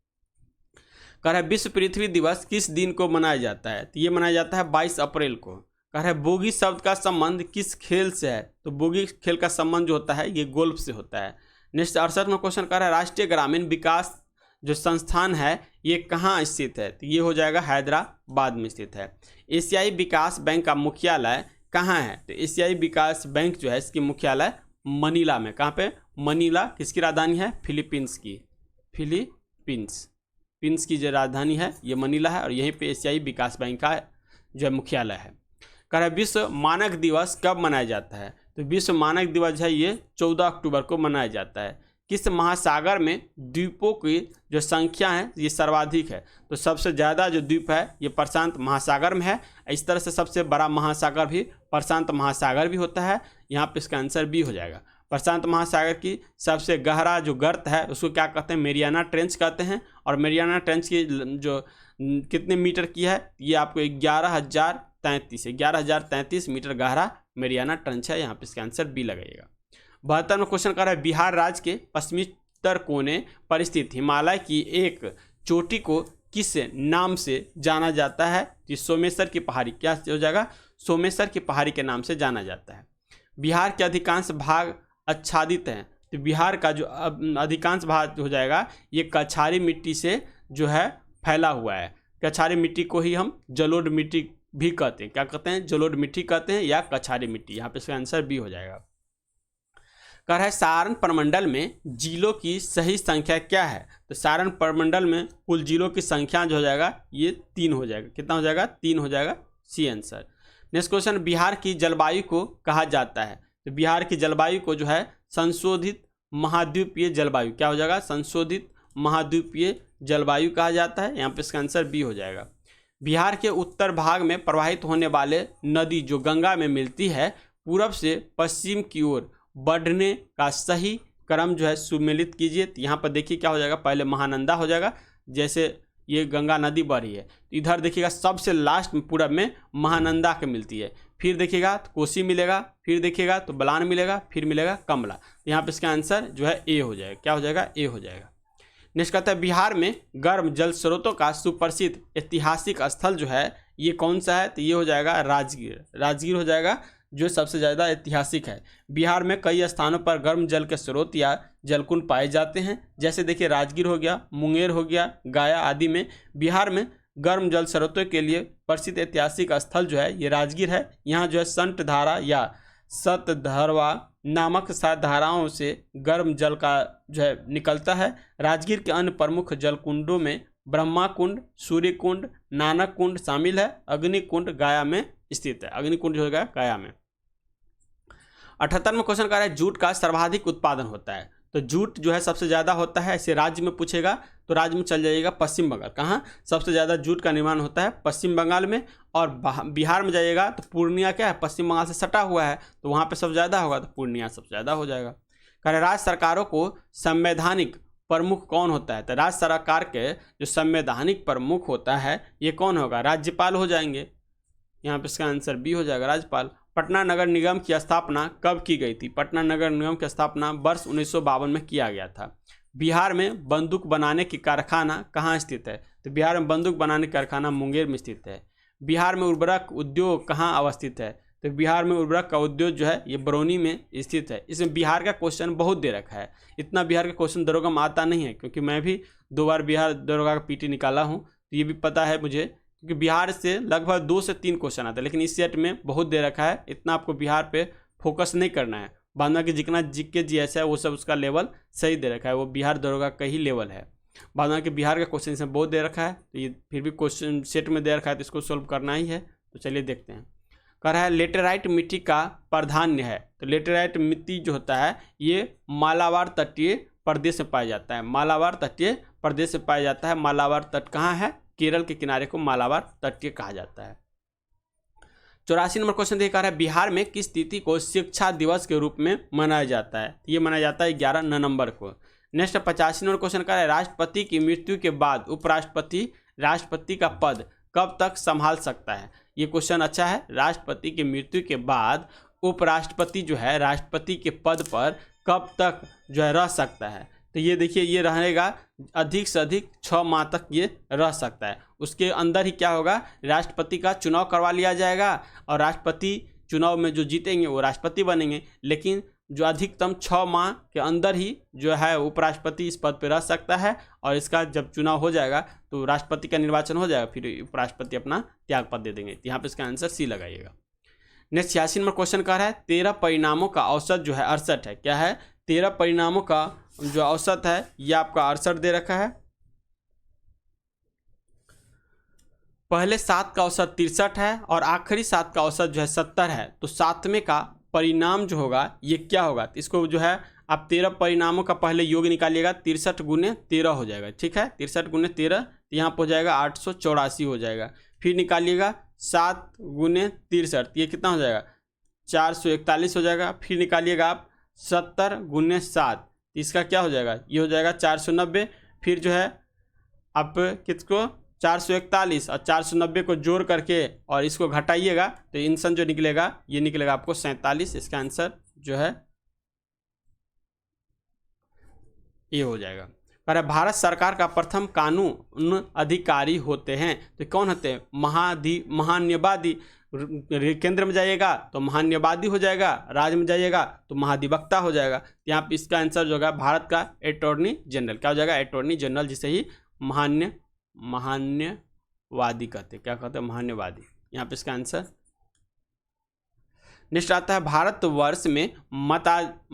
कह रहा है विश्व पृथ्वी दिवस किस दिन को मनाया जाता है? तो ये मनाया जाता है 22 अप्रैल को। कह रहा है बोगी शब्द का संबंध किस खेल से है? तो बोगी खेल का संबंध जो होता है ये गोल्फ से होता है। नेक्स्ट 68 में क्वेश्चन कह रहा है राष्ट्रीय ग्रामीण विकास जो संस्थान है ये कहाँ स्थित है? तो ये हो जाएगा हैदराबाद में स्थित है। एशियाई विकास बैंक का मुख्यालय कहाँ है? तो एशियाई विकास बैंक जो है इसकी मुख्यालय मनीला में। कहाँ पे? मनीला किसकी राजधानी है? फिलीपींस की। फिलीपींस की जो राजधानी है ये मनीला है और यहीं पे एशियाई विकास बैंक का जो मुख्यालय है। कह रहा है विश्व मानक दिवस कब मनाया जाता है? तो विश्व मानक दिवस है ये 14 अक्टूबर को मनाया जाता है। किस महासागर में द्वीपों की जो संख्या है ये सर्वाधिक है? तो सबसे ज़्यादा जो द्वीप है ये प्रशांत महासागर में है। इस तरह से सबसे बड़ा महासागर भी प्रशांत महासागर भी होता है। यहाँ पे इसका आंसर बी हो जाएगा। प्रशांत महासागर की सबसे गहरा जो गर्त है उसको क्या कहते हैं? मेरियाना ट्रेंच कहते हैं। और मेरियाना ट्रेंच की जो कितने मीटर की है ये आपको 11,033 मीटर गहरा मेरियाना ट्रेंच है। यहाँ पे इसका आंसर बी लगाइएगा। 72 में क्वेश्चन कर रहा है बिहार राज्य के पश्चिमोत्तर कोने पर स्थित हिमालय की एक चोटी को किस नाम से जाना जाता है? कि सोमेश्वर की पहाड़ी। क्या हो जाएगा? सोमेश्वर की पहाड़ी के नाम से जाना जाता है। बिहार के अधिकांश भाग आच्छादित हैं। तो बिहार का जो अधिकांश भाग हो जाएगा ये कछारी मिट्टी से जो है फैला हुआ है। कछारी मिट्टी को ही हम जलोढ़ मिट्टी भी कहते हैं। क्या कहते हैं? जलोढ़ मिट्टी कहते हैं या कछारी मिट्टी। यहाँ पे इसका आंसर बी हो जाएगा। कह रहा है सारण प्रमंडल में जिलों की सही संख्या क्या है? तो सारण प्रमंडल में कुल जिलों की संख्या जो हो जाएगा ये 3 हो जाएगा। कितना हो जाएगा? 3 हो जाएगा, c answer. Next question Bihar की जलवायु को कहा जाता है? तो बिहार की जलवायु को जो है संशोधित महाद्वीपीय जलवायु। क्या हो जाएगा? संशोधित महाद्वीपीय जलवायु कहा जाता है। यहाँ पे इसका आंसर बी हो जाएगा। बिहार के उत्तर भाग में प्रवाहित होने वाले नदी जो गंगा में मिलती है पूरब से पश्चिम की ओर बढ़ने का सही क्रम जो है सुमेलित कीजिए। तो यहाँ पर देखिए क्या हो जाएगा, पहले महानंदा हो जाएगा, जैसे ये गंगा नदी बह रही है तो इधर देखिएगा सबसे लास्ट में पूरब में महानंदा के मिलती है, फिर देखिएगा तो कोसी मिलेगा, फिर देखिएगा तो बलान मिलेगा, फिर मिलेगा कमला। तो यहाँ पे इसका आंसर जो है ए हो जाएगा। क्या हो जाएगा, ए हो जाएगा। नेक्स्ट कहता है बिहार में गर्म जल स्रोतों का सुप्रसिद्ध ऐतिहासिक स्थल जो है ये कौन सा है, तो ये हो जाएगा राजगीर। राजगीर हो जाएगा जो सबसे ज़्यादा ऐतिहासिक है। बिहार में कई स्थानों पर गर्म जल के स्रोत या जलकुंड पाए जाते हैं, जैसे देखिए राजगीर हो गया, मुंगेर हो गया, गया आदि में। बिहार में गर्म जल स्रोतों के लिए प्रसिद्ध ऐतिहासिक स्थल जो है ये राजगीर है। यहाँ जो है संट धारा या सतधरवा नामक 7 धाराओं से गर्म जल का जो है निकलता है। राजगीर के अन्य प्रमुख जलकुंडों में ब्रह्मा कुंड, सूर्य कुंड, नानक कुंड शामिल है। अग्निकुंड गया में स्थित है। अग्निकुंड जो होगा गया में। 78वां क्वेश्चन कह रहा है जूट का सर्वाधिक उत्पादन होता है, तो जूट जो है सबसे ज़्यादा होता है। ऐसे राज्य में पूछेगा तो राज्य में चल जाइएगा पश्चिम बंगाल। कहाँ सबसे ज़्यादा जूट का निर्माण होता है, पश्चिम बंगाल में। और बिहार में जाइएगा तो पूर्णिया क्या है, पश्चिम बंगाल से सटा हुआ है, तो वहाँ पे सबसे ज़्यादा होगा, तो पूर्णिया सबसे ज़्यादा हो जाएगा। कह रहे राज्य सरकारों को संवैधानिक प्रमुख कौन होता है, तो राज्य सरकार के जो संवैधानिक प्रमुख होता है ये कौन होगा, राज्यपाल हो जाएंगे। यहाँ पे इसका आंसर बी हो जाएगा, राज्यपाल। पटना नगर निगम की स्थापना कब की गई थी, पटना नगर निगम की स्थापना वर्ष 1952 में किया गया था। बिहार में बंदूक बनाने की कारखाना कहाँ स्थित है, तो बिहार में बंदूक बनाने की कारखाना मुंगेर में स्थित है। बिहार में उर्वरक उद्योग कहाँ अवस्थित है, तो बिहार में उर्वरक का उद्योग जो है ये बरौनी में स्थित है। इसमें बिहार का क्वेश्चन बहुत दे रखा है, इतना बिहार का क्वेश्चन दरोगा में आता नहीं है, क्योंकि मैं भी 2 बार बिहार दरोगा का पीटी निकाला हूँ, तो ये भी पता है मुझे, क्योंकि बिहार से लगभग 2 से 3 क्वेश्चन आते हैं। लेकिन इस सेट में बहुत दे रखा है, इतना आपको बिहार पे फोकस नहीं करना है। बाद में जितना जीके जीएस है वो सब उसका लेवल सही दे रखा है, वो बिहार दरोगा का ही लेवल है। बाद में बिहार का क्वेश्चन इसमें बहुत दे रखा है, तो ये फिर भी क्वेश्चन सेट में दे रखा है तो इसको सोल्व करना ही है। तो चलिए देखते हैं। कह रहा है लेटेराइट मिट्टी का प्राधान्य है, तो लेटेराइट मिट्टी जो होता है ये मालाबार तटीय प्रदेश में पाया जाता है। मालाबार तटीय प्रदेश में पाया जाता है। मालाबार तट कहाँ है, केरल के किनारे को मालाबार तटीय कहा जाता है। 84 नंबर क्वेश्चन देखा है बिहार में किस तिथि को शिक्षा दिवस के रूप में मनाया जाता है, ये मनाया जाता है 11 नवंबर को। नेक्स्ट 85 नंबर क्वेश्चन का है राष्ट्रपति की मृत्यु के बाद उपराष्ट्रपति राष्ट्रपति का पद कब तक संभाल सकता है, ये क्वेश्चन अच्छा है। राष्ट्रपति की मृत्यु के बाद उपराष्ट्रपति जो है राष्ट्रपति के पद पर कब तक जो है रह सकता है, तो ये देखिए ये रहेगा अधिक से अधिक 6 माह तक ये रह सकता है। उसके अंदर ही क्या होगा, राष्ट्रपति का चुनाव करवा लिया जाएगा और राष्ट्रपति चुनाव में जो जीतेंगे वो राष्ट्रपति बनेंगे। लेकिन जो अधिकतम 6 माह के अंदर ही जो है उपराष्ट्रपति इस पद पर रह सकता है, और इसका जब चुनाव हो जाएगा तो राष्ट्रपति का निर्वाचन हो जाएगा, फिर उपराष्ट्रपति अपना त्याग पद दे देंगे। यहाँ पे इसका आंसर सी लगाइएगा। नेक्स्ट 86 नंबर क्वेश्चन कह रहा है 13 परिणामों का औसत जो है 68 है। क्या है, 13 परिणामों का जो औसत है ये आपका 68 दे रखा है। पहले 7 का औसत 63 है और आखिरी 7 का औसत जो है 70 है, तो 7वें का परिणाम जो होगा ये क्या होगा, तो इसको जो है आप 13 परिणामों का पहले योग निकालिएगा, 63 गुने 13 हो जाएगा। ठीक है, 63 गुने 13 तो यहाँ पर हो जाएगा 884 हो जाएगा। फिर निकालिएगा 7 गुने 63, ये कितना हो जाएगा 441 हो जाएगा। फिर निकालिएगा आप 70 गुने 7, इसका क्या हो जाएगा, ये हो जाएगा 490। फिर जो है आप किसको 441 और 490 को जोड़ करके और इसको घटाइएगा तो इंसन जो निकलेगा ये निकलेगा आपको 47। इसका आंसर जो है ये हो जाएगा। पर भारत सरकार का प्रथम कानून अधिकारी होते हैं, तो कौन होते हैं, महान्यायवादी। केंद्र में जाइएगा तो महान्यायवादी हो जाएगा, राज्य में जाइएगा तो महाधिवक्ता हो जाएगा। यहाँ पे इसका आंसर जो होगा भारत का अटॉर्नी जनरल, क्या हो जाएगा अटॉर्नी जनरल, जिसे ही महान्यायवादी कहते हैं। क्या कहते हैं, महान्यायवादी। यहाँ पे इसका आंसर। नेक्स्ट आता है भारतवर्ष में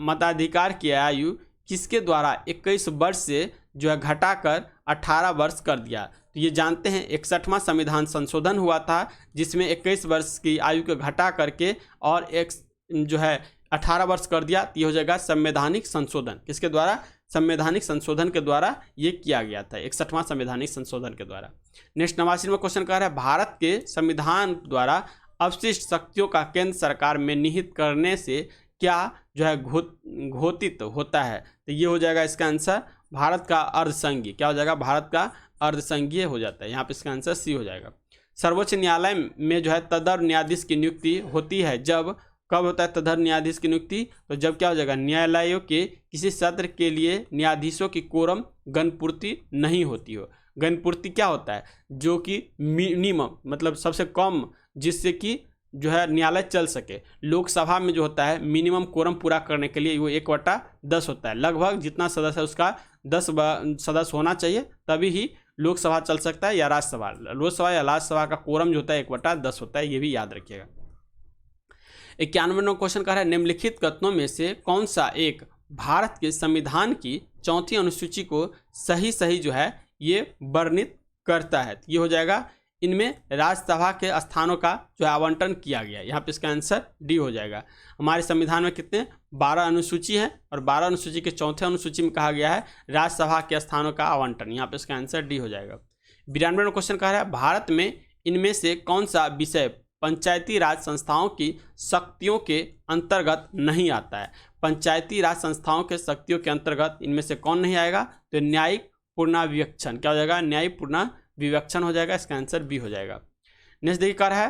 मताधिकार की आयु किसके द्वारा 21 वर्ष से जो है घटाकर 18 वर्ष कर दिया, तो ये जानते हैं 61वां संविधान संशोधन हुआ था जिसमें 21 वर्ष की आयु को घटा करके और एक जो है 18 वर्ष कर दिया। तो ये हो जाएगा संवैधानिक संशोधन। किसके द्वारा, संवैधानिक संशोधन के द्वारा ये किया गया था, 61वां संवैधानिक संशोधन के द्वारा। नेक्स्ट 89वां क्वेश्चन कह रहा है भारत के संविधान द्वारा अवशिष्ट शक्तियों का केंद्र सरकार में निहित करने से क्या जो है घोषित होता है? तो ये हो जाएगा इसका आंसर भारत का अर्धसंघीय। क्या हो जाएगा? भारत का अर्धसंघीय हो जाता है। यहाँ पे इसका आंसर सी हो जाएगा। सर्वोच्च न्यायालय में जो है तदर्थ न्यायाधीश की नियुक्ति होती है जब, कब होता है तदर्थ न्यायाधीश की नियुक्ति? तो जब क्या हो जाएगा? न्यायालयों के किसी सत्र के लिए न्यायाधीशों की कोरम गणपूर्ति नहीं होती हो। गणपूर्ति क्या होता है? जो कि मिनिमम मतलब सबसे कम, जिससे कि जो है न्यायालय चल सके। लोकसभा में जो होता है मिनिमम कोरम पूरा करने के लिए वो 1/10 होता है। लगभग जितना सदस्य है उसका 10 सदस्य होना चाहिए, तभी ही लोकसभा चल सकता है या राज्यसभा। लोकसभा या राज्यसभा का कोरम जो होता है 1/10 होता है, ये भी याद रखिएगा। 91वां क्वेश्चन कह रहा है निम्नलिखित कथनों में से कौन सा एक भारत के संविधान की 4वीं अनुसूची को सही जो है ये वर्णित करता है? ये हो जाएगा, इनमें राज्यसभा के स्थानों का जो है आवंटन किया गया है। यहाँ पे इसका आंसर डी हो जाएगा। हमारे संविधान में कितने 12 अनुसूची हैं और 12 अनुसूची के 4थे अनुसूची में कहा गया है राज्यसभा के स्थानों का आवंटन। यहाँ पे इसका आंसर डी हो जाएगा। 92वां क्वेश्चन कह रहा है भारत में इनमें से कौन सा विषय पंचायती राज संस्थाओं की शक्तियों के अंतर्गत नहीं आता है? पंचायती राज संस्थाओं के शक्तियों के अंतर्गत इनमें से कौन नहीं आएगा? तो न्यायिक पुनर्विवेक्षण। क्या हो जाएगा? न्यायिक पुनर्विवेक्षण हो जाएगा। इसका आंसर बी हो जाएगा। नेक्स्ट देखिए क्या है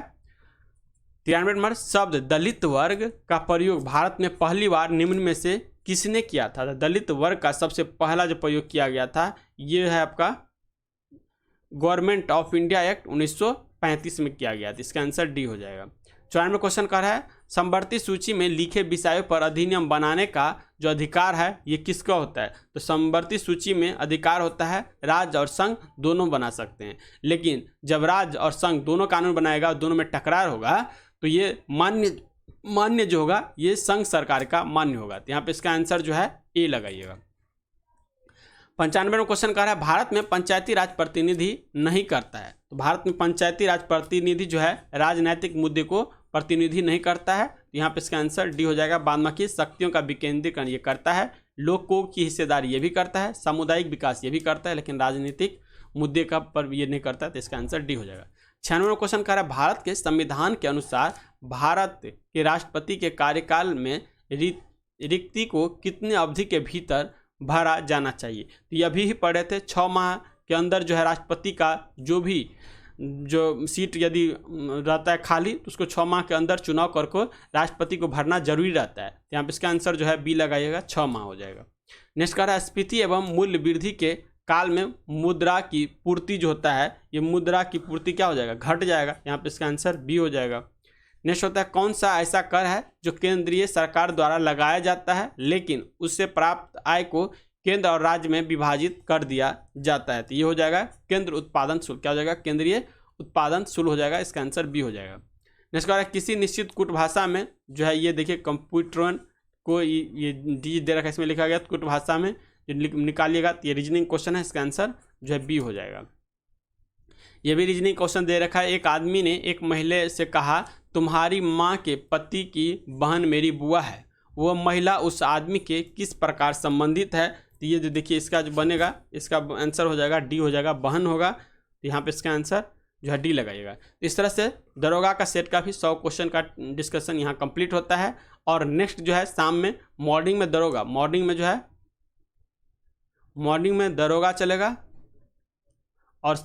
93 नंबर, शब्द दलित वर्ग का प्रयोग भारत में पहली बार निम्न में से किसने किया था? दलित वर्ग का सबसे पहला जो प्रयोग किया गया था ये है आपका गवर्नमेंट ऑफ इंडिया एक्ट 1935 में किया गया था। इसका आंसर डी हो जाएगा। 94 क्वेश्चन कर रहा है समवर्ती सूची में लिखे विषयों पर अधिनियम बनाने का जो अधिकार है ये किसका होता है? तो समवर्ती सूची में अधिकार होता है राज्य और संघ दोनों बना सकते हैं, लेकिन जब राज्य और संघ दोनों कानून बनाएगा, दोनों में टकरार होगा, तो ये मान्य जो होगा ये संघ सरकार का मान्य होगा। तो यहाँ पे इसका आंसर जो है ए लगाइएगा। 95वां क्वेश्चन कह रहा है भारत में पंचायती राज प्रतिनिधि नहीं करता है। तो भारत में पंचायती राज प्रतिनिधि जो है राजनीतिक मुद्दे को प्रतिनिधि नहीं करता है। यहाँ पे इसका आंसर डी हो जाएगा। बादबाकी शक्तियों का विकेंद्रीकरण ये करता है, लोगों की हिस्सेदारी ये भी करता है, सामुदायिक विकास ये भी करता है, लेकिन राजनीतिक मुद्दे का पर ये नहीं करता है। तो इसका आंसर डी हो जाएगा। 96वां क्वेश्चन कह रहा है भारत के संविधान के अनुसार भारत के राष्ट्रपति के कार्यकाल में रिक्ति को कितने अवधि के भीतर भरा जाना चाहिए? तो ये अभी ही पढ़े थे 6 माह के अंदर जो है राष्ट्रपति का जो सीट यदि रहता है खाली तो उसको 6 माह के अंदर चुनाव करके राष्ट्रपति को भरना जरूरी रहता है। तो यहाँ पे इसका आंसर जो है बी लगाइएगा, 6 माह हो जाएगा। नेक्स्ट कह रहा है स्फीति एवं मूल्य वृद्धि के काल में मुद्रा की पूर्ति जो होता है ये मुद्रा की पूर्ति क्या हो जाएगा? घट जाएगा। यहाँ पे इसका आंसर बी हो जाएगा। नेक्स्ट होता है कौन सा ऐसा कर है जो केंद्रीय सरकार द्वारा लगाया जाता है लेकिन उससे प्राप्त आय को केंद्र और राज्य में विभाजित कर दिया जाता है? तो ये हो जाएगा केंद्र उत्पादन शुल्क। क्या हो जाएगा? केंद्रीय उत्पादन शुल्क हो जाएगा। इसका आंसर बी हो जाएगा। नेक्स्ट कह रहा है किसी निश्चित कूट भाषा में जो है ये देखिए कंप्यूटर को ये डी दे रखा है, इसमें लिखा गया कूट भाषा में निकालिएगा। तो ये रीजनिंग क्वेश्चन है, इसका आंसर जो है बी हो जाएगा। ये भी रीजनिंग क्वेश्चन दे रखा है। एक आदमी ने एक महिला से कहा तुम्हारी माँ के पति की बहन मेरी बुआ है, वह महिला उस आदमी के किस प्रकार संबंधित है? तो ये जो देखिए इसका जो बनेगा इसका आंसर हो जाएगा डी हो जाएगा, बहन होगा। तो यहाँ पे इसका आंसर जो है डी लगाइएगा। इस तरह से दरोगा का सेट का भी 100 क्वेश्चन का डिस्कशन यहाँ कंप्लीट होता है। और नेक्स्ट जो है शाम में मॉर्निंग में दरोगा, मॉर्निंग में दरोगा चलेगा और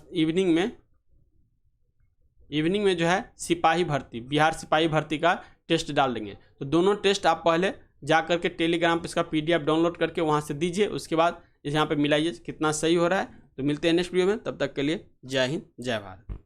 इवनिंग में जो है सिपाही भर्ती, बिहार सिपाही भर्ती का टेस्ट डाल देंगे। तो दोनों टेस्ट आप पहले जा करके टेलीग्राम पे इसका PDF डाउनलोड करके वहाँ से दीजिए, उसके बाद यहाँ पे मिलाइए कितना सही हो रहा है। तो मिलते हैं नेक्स्ट वीडियो में, तब तक के लिए जय हिंद जय भारत।